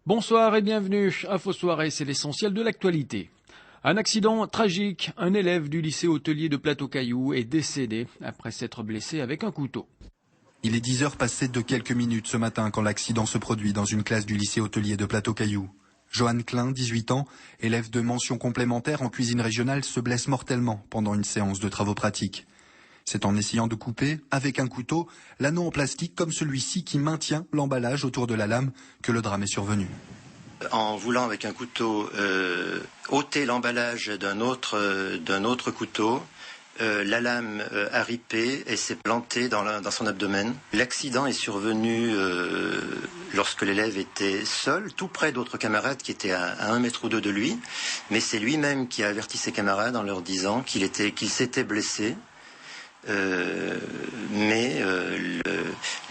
Bonsoir et bienvenue. Info Soirée, c'est l'essentiel de l'actualité. Un accident tragique. Un élève du lycée hôtelier de Plateau-Cailloux est décédé après s'être blessé avec un couteau. Il est 10h passées de quelques minutes ce matin quand l'accident se produit dans une classe du lycée hôtelier de Plateau-Cailloux. Johan Klein, 18 ans, élève de mention complémentaire en cuisine régionale, se blesse mortellement pendant une séance de travaux pratiques. C'est en essayant de couper, avec un couteau, l'anneau en plastique comme celui-ci qui maintient l'emballage autour de la lame que le drame est survenu. En voulant avec un couteau ôter l'emballage d'un autre couteau, la lame a ripé et s'est plantée dans son abdomen. L'accident est survenu lorsque l'élève était seul, tout près d'autres camarades qui étaient à 1 mètre ou 2 de lui, mais c'est lui-même qui a averti ses camarades en leur disant qu'il s'était blessé. Mais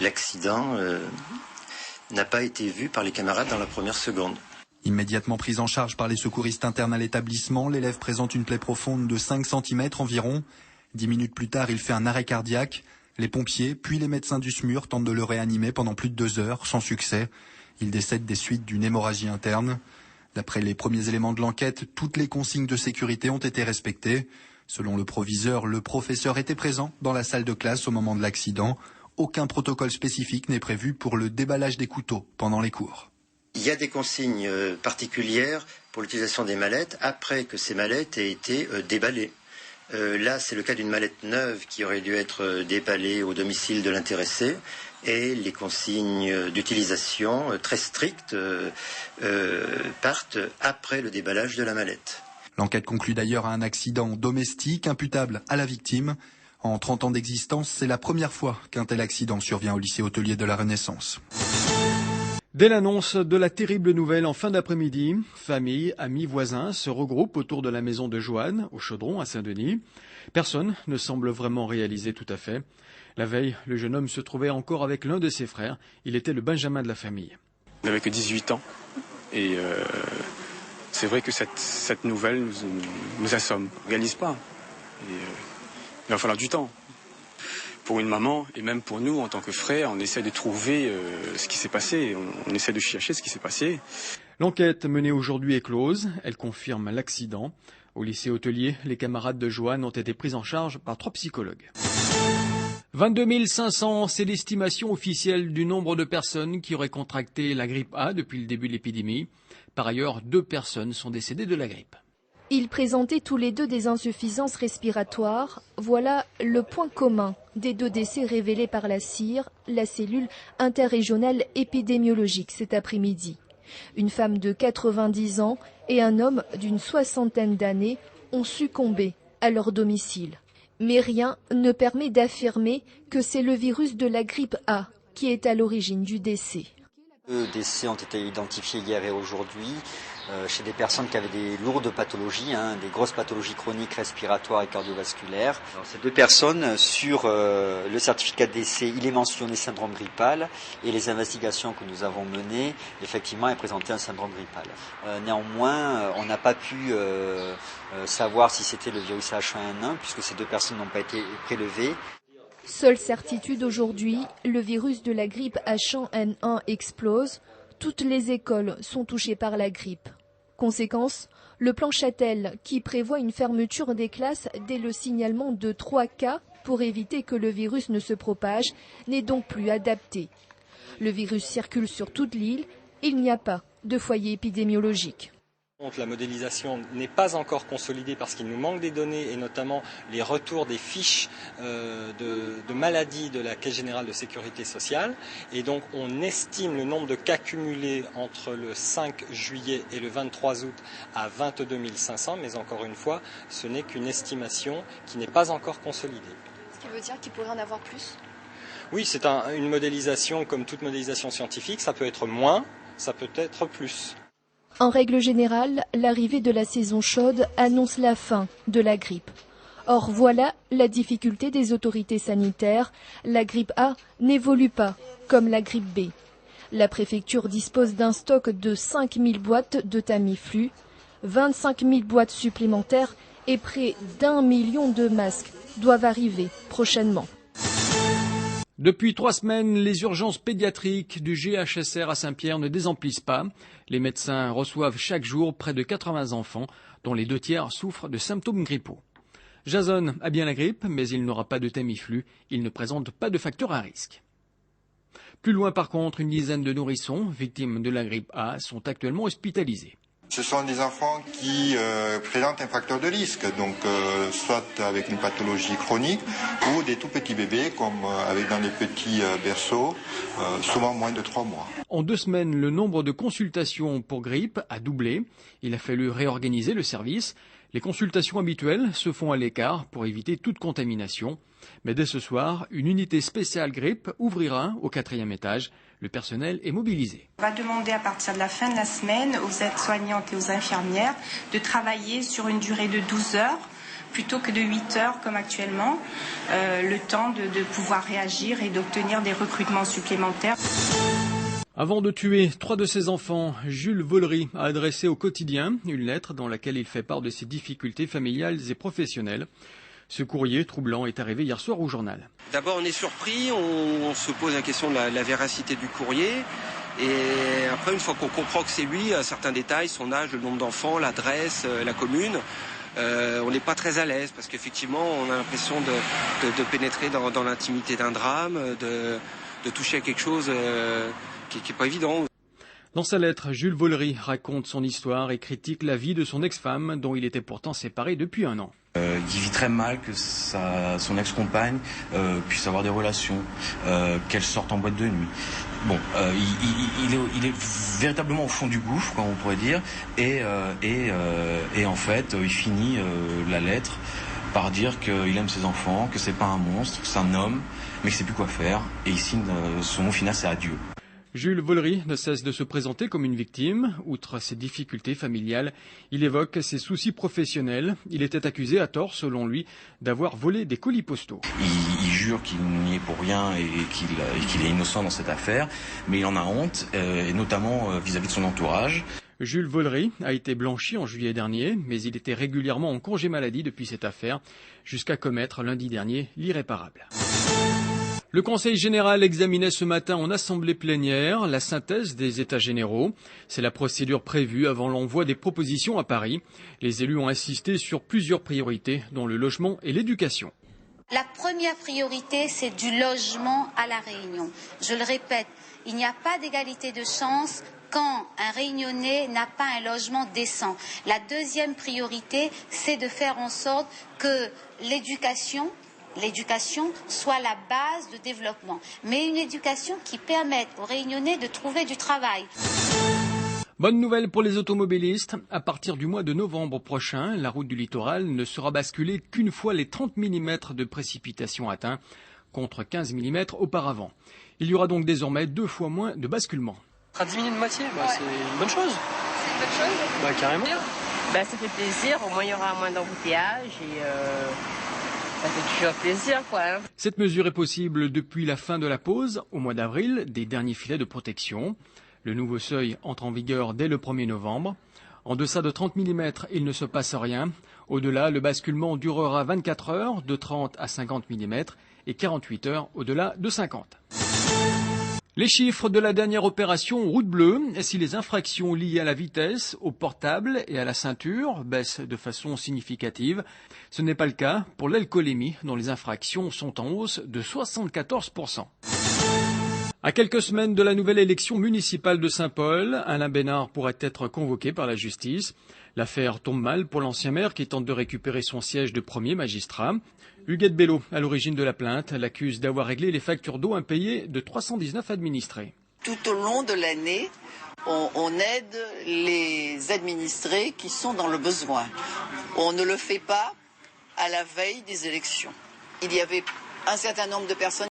l'accident n'a pas été vu par les camarades dans la première seconde. Immédiatement pris en charge par les secouristes internes à l'établissement, l'élève présente une plaie profonde de 5 cm environ. 10 minutes plus tard, il fait un arrêt cardiaque. Les pompiers, puis les médecins du SMUR tentent de le réanimer pendant plus de 2 heures, sans succès. Il décède des suites d'une hémorragie interne. D'après les premiers éléments de l'enquête, toutes les consignes de sécurité ont été respectées. Selon le proviseur, le professeur était présent dans la salle de classe au moment de l'accident. Aucun protocole spécifique n'est prévu pour le déballage des couteaux pendant les cours. Il y a des consignes particulières pour l'utilisation des mallettes après que ces mallettes aient été déballées. Là, c'est le cas d'une mallette neuve qui aurait dû être déballée au domicile de l'intéressé. Et les consignes d'utilisation très strictes partent après le déballage de la mallette. L'enquête conclut d'ailleurs à un accident domestique imputable à la victime. En 30 ans d'existence, c'est la première fois qu'un tel accident survient au lycée hôtelier de la Renaissance. Dès l'annonce de la terrible nouvelle en fin d'après-midi, familles, amis, voisins se regroupent autour de la maison de Johan, au Chaudron, à Saint-Denis. Personne ne semble vraiment réaliser tout à fait. La veille, le jeune homme se trouvait encore avec l'un de ses frères. Il était le benjamin de la famille. Il n'avait que 18 ans et c'est vrai que cette nouvelle nous assomme. On ne réalise pas. Et, il va falloir du temps. Pour une maman et même pour nous en tant que frères, on essaie de trouver ce qui s'est passé. On essaie de chercher ce qui s'est passé. L'enquête menée aujourd'hui est close. Elle confirme l'accident. Au lycée hôtelier, les camarades de Johan ont été pris en charge par 3 psychologues. 22 500, c'est l'estimation officielle du nombre de personnes qui auraient contracté la grippe A depuis le début de l'épidémie. Par ailleurs, 2 personnes sont décédées de la grippe. Ils présentaient tous les 2 des insuffisances respiratoires. Voilà le point commun des 2 décès révélés par la CIR, la cellule interrégionale épidémiologique, cet après-midi. Une femme de 90 ans et un homme d'une 60aine d'années ont succombé à leur domicile. Mais rien ne permet d'affirmer que c'est le virus de la grippe A qui est à l'origine du décès. 2 décès ont été identifiés hier et aujourd'hui chez des personnes qui avaient des lourdes pathologies, des grosses pathologies chroniques respiratoires et cardiovasculaires. Alors, ces 2 personnes, sur le certificat de décès, il est mentionné syndrome grippal et les investigations que nous avons menées, effectivement, elles présentaient un syndrome grippal. Néanmoins, on n'a pas pu savoir si c'était le virus H1N1 puisque ces 2 personnes n'ont pas été prélevées. Seule certitude aujourd'hui, le virus de la grippe H1N1 explose. Toutes les écoles sont touchées par la grippe. Conséquence, le plan Châtel, qui prévoit une fermeture des classes dès le signalement de 3 cas pour éviter que le virus ne se propage, n'est donc plus adapté. Le virus circule sur toute l'île, il n'y a pas de foyer épidémiologique. La modélisation n'est pas encore consolidée parce qu'il nous manque des données et notamment les retours des fiches de maladies de la Caisse générale de sécurité sociale. Et donc on estime le nombre de cas cumulés entre le 5 juillet et le 23 août à 22 500, mais encore une fois, ce n'est qu'une estimation qui n'est pas encore consolidée. Ce qui veut dire qu'il pourrait en avoir plus ? Oui, c'est une modélisation comme toute modélisation scientifique, ça peut être moins, ça peut être plus. En règle générale, l'arrivée de la saison chaude annonce la fin de la grippe. Or voilà la difficulté des autorités sanitaires. La grippe A n'évolue pas comme la grippe B. La préfecture dispose d'un stock de 5 000 boîtes de Tamiflu, 25 000 boîtes supplémentaires et près d'1 million de masques doivent arriver prochainement. Depuis 3 semaines, les urgences pédiatriques du GHSR à Saint-Pierre ne désemplissent pas. Les médecins reçoivent chaque jour près de 80 enfants, dont les 2 tiers souffrent de symptômes grippaux. Jason a bien la grippe, mais il n'aura pas de Tamiflu. Il ne présente pas de facteur à risque. Plus loin par contre, une dizaine de nourrissons, victimes de la grippe A, sont actuellement hospitalisés. Ce sont des enfants qui présentent un facteur de risque, donc soit avec une pathologie chronique ou des tout petits bébés comme avec dans les petits berceaux, souvent moins de 3 mois. En 2 semaines, le nombre de consultations pour grippe a doublé. Il a fallu réorganiser le service. Les consultations habituelles se font à l'écart pour éviter toute contamination. Mais dès ce soir, une unité spéciale grippe ouvrira au 4e étage. Le personnel est mobilisé. On va demander à partir de la fin de la semaine aux aides-soignantes et aux infirmières de travailler sur une durée de 12 heures plutôt que de 8 heures comme actuellement, le temps de pouvoir réagir et d'obtenir des recrutements supplémentaires. Avant de tuer 3 de ses enfants, Jules Vollery a adressé au quotidien une lettre dans laquelle il fait part de ses difficultés familiales et professionnelles. Ce courrier troublant est arrivé hier soir au journal. D'abord on est surpris, on se pose la question de la véracité du courrier. Et après, une fois qu'on comprend que c'est lui, certains détails, son âge, le nombre d'enfants, l'adresse, la commune, on n'est pas très à l'aise parce qu'effectivement on a l'impression de pénétrer dans l'intimité d'un drame, de toucher à quelque chose qui n'est pas évident. Dans sa lettre, Jules Vollery raconte son histoire et critique la vie de son ex-femme dont il était pourtant séparé depuis 1 an. Il vit très mal que son ex-compagne puisse avoir des relations, qu'elle sorte en boîte de nuit. Bon, il est véritablement au fond du gouffre, comme on pourrait dire, et en fait, il finit la lettre par dire qu'il aime ses enfants, que c'est pas un monstre, que c'est un homme, mais qu'il sait plus quoi faire, et il signe son mot final, c'est adieu. Jules Vollery ne cesse de se présenter comme une victime. Outre ses difficultés familiales, il évoque ses soucis professionnels. Il était accusé à tort, selon lui, d'avoir volé des colis postaux. Il jure qu'il n'y est pour rien et qu'il est innocent dans cette affaire, mais il en a honte, et notamment vis-à-vis de son entourage. Jules Vollery a été blanchi en juillet dernier, mais il était régulièrement en congé maladie depuis cette affaire, jusqu'à commettre lundi dernier l'irréparable. Le Conseil général examinait ce matin en assemblée plénière la synthèse des États généraux. C'est la procédure prévue avant l'envoi des propositions à Paris. Les élus ont insisté sur plusieurs priorités, dont le logement et l'éducation. La première priorité, c'est du logement à La Réunion. Je le répète, il n'y a pas d'égalité de chance quand un Réunionnais n'a pas un logement décent. La deuxième priorité, c'est de faire en sorte que l'éducation soit la base de développement, mais une éducation qui permette aux Réunionnais de trouver du travail. Bonne nouvelle pour les automobilistes. À partir du mois de novembre prochain, la route du littoral ne sera basculée qu'une fois les 30 mm de précipitations atteints, contre 15 mm auparavant. Il y aura donc désormais 2 fois moins de basculements. Ça diminue de moitié, c'est une bonne chose. C'est une bonne chose Carrément. Ça fait plaisir, au moins il y aura moins d'embouteillage et ça fait toujours plaisir, quoi. Cette mesure est possible depuis la fin de la pause, au mois d'avril, des derniers filets de protection. Le nouveau seuil entre en vigueur dès le 1er novembre. En deçà de 30 mm, il ne se passe rien. Au-delà, le basculement durera 24 heures, de 30 à 50 mm, et 48 heures au-delà de 50. Les chiffres de la dernière opération Route Bleue, si les infractions liées à la vitesse, au portable et à la ceinture baissent de façon significative, ce n'est pas le cas pour l'alcoolémie, dont les infractions sont en hausse de 74%. À quelques semaines de la nouvelle élection municipale de Saint-Paul, Alain Bénard pourrait être convoqué par la justice. L'affaire tombe mal pour l'ancien maire qui tente de récupérer son siège de premier magistrat. Huguette Bello, à l'origine de la plainte, l'accuse d'avoir réglé les factures d'eau impayées de 319 administrés. Tout au long de l'année, on aide les administrés qui sont dans le besoin. On ne le fait pas à la veille des élections. Il y avait un certain nombre de personnes